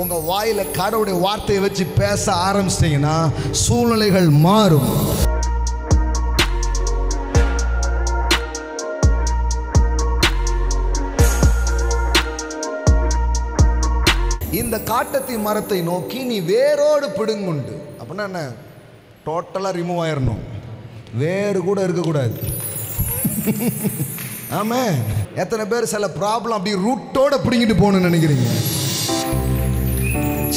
உங்க வாயில கடவுளுடைய வார்த்தையை வச்சு பேச ஆரம்பிச்சிட்டீங்கன்னா சூழ்நிலைகள் மாறும். இந்த காட்டத்தி மரத்தை நோக்கி நீ வேரோடு பிடுங்குண்டு. அப்படின்னா என்ன? டோட்டலாக ரிமூவ் ஆயிடணும், வேறு கூட இருக்கக்கூடாது. ஆமா, எத்தனை பேர் சில ப்ராப்ளம் அப்படி ரூட்டோட பிடிங்கிட்டு போகணும்னு நினைக்கிறீங்க?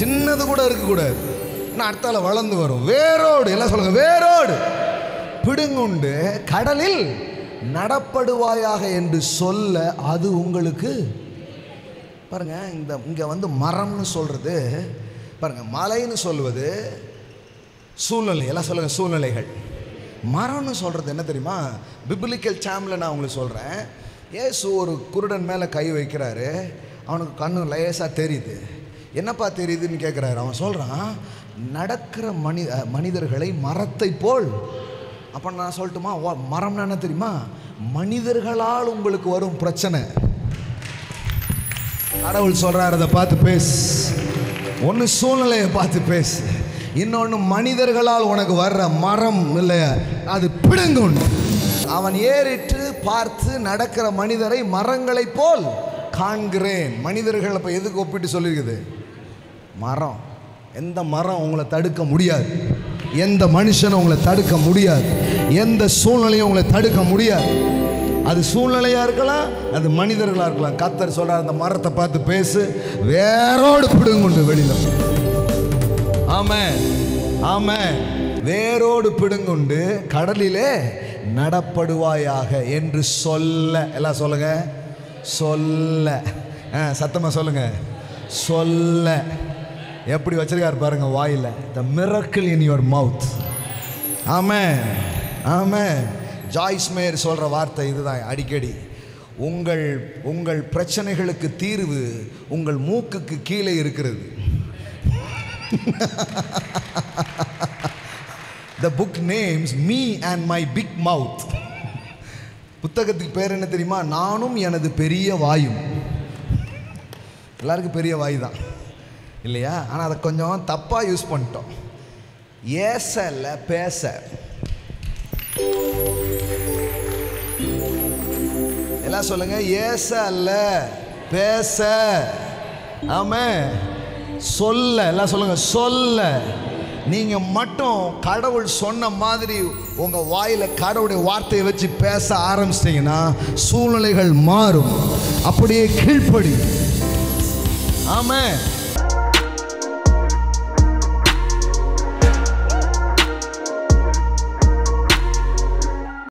சின்னது கூட இருக்கக்கூடாது, நான் அடுத்தால வளர்ந்து வரும். வேரோடு, எல்லாம் சொல்லுங்க, வேரோடு பிடுங்குண்டு கடலில் நடப்படுவாயாக என்று சொல்ல அது உங்களுக்கு. பாருங்க, இங்க வந்து மரம்னு சொல்றது பாருங்க, மலைன்னு சொல்வது சூழ்நிலை. எல்லாம் சொல்லுங்க, சூழ்நிலைகள். மரம்னு சொல்றது என்ன தெரியுமா? பிபிலிக்கல் சாம்ல நான் உங்களுக்கு சொல்றேன். இயேசு ஒரு குருடன் மேலே கை வைக்கிறாரு, அவனுக்கு கண்ணு லேசா தெரியுது. என்னப்பா தெரியுதுன்னு கேட்குறாரு. அவன் சொல்றான், நடக்கிற மனிதர்களை மரத்தை போல். அப்போ நான் சொல்லட்டுமா, மரம்னா என்ன தெரியுமா? மனிதர்களால் உங்களுக்கு வரும் பிரச்சனை. கடவுள் சொல்றாரு, அதை பார்த்து பேசு. ஒன்று சூழ்நிலையை பார்த்து பேசு, இன்னொன்று மனிதர்களால் உனக்கு வர்ற மரம் இல்லையா, அது பிடுங்குண்டு. அவன் ஏறிட்டு பார்த்து நடக்கிற மனிதரை மரங்களை போல் காண்கிறேன். மனிதர்கள் இப்போ எதுக்கு ஒப்பிட்டு சொல்லியிருக்குது? மரம். எந்த மரம் உங்களை தடுக்க முடியாது, எந்த மனுஷனும் உங்களை தடுக்க முடியாது, எந்த சூழ்நிலையும் உங்களை தடுக்க முடியாது. அது சூழ்நிலையா இருக்கலாம், அது மனிதர்களா இருக்கலாம். கர்த்தர் சொல்றார், அந்த மரத்தை பார்த்து பேசு, வேரோடு பிடுங்குண்டு வெளியில. ஆமென், ஆமென். வேரோடு பிடுங்குண்டு கடலிலே நடப்படுவாயாக என்று சொல்ல. எல்லாம் சொல்லுங்க, சொல்ல. சத்தமா சொல்லுங்க, சொல்ல. எப்படி வச்சிருக்காரு பாருங்க வாயில. The miracle in your mouth. Amen, amen. Joyce Meyer சொல்ற வார்த்தை இதுதான் அடிக்கடி. உங்கள் பிரச்சனைகளுக்கு தீர்வு உங்கள் மூக்குக்கு கீழே இருக்கிறது. The book names Me and My Big Mouth. புத்தகத்துக்கு பேர் என்ன தெரியுமா? நானும் எனது பெரிய வாயும். எல்லாருக்கும் பெரிய வாய் தான் இல்லையா? ஆனால் அதை கொஞ்சம் தப்பாக யூஸ் பண்ணிட்டோம். ஏசல பேச. எல்லாம் சொல்லுங்க, ஏச அல்ல பேச. ஆமென். சொல்ல. எல்லாம் சொல்லுங்க, சொல்ல. நீங்க மட்டும் கடவுள் சொன்ன மாதிரி உங்க வாயில கடவுளுடைய வார்த்தையை வச்சு பேச ஆரம்பிச்சிட்டீங்கன்னா சூழ்நிலைகள் மாறும். அப்படியே கீழ்ப்படி. ஆமென்.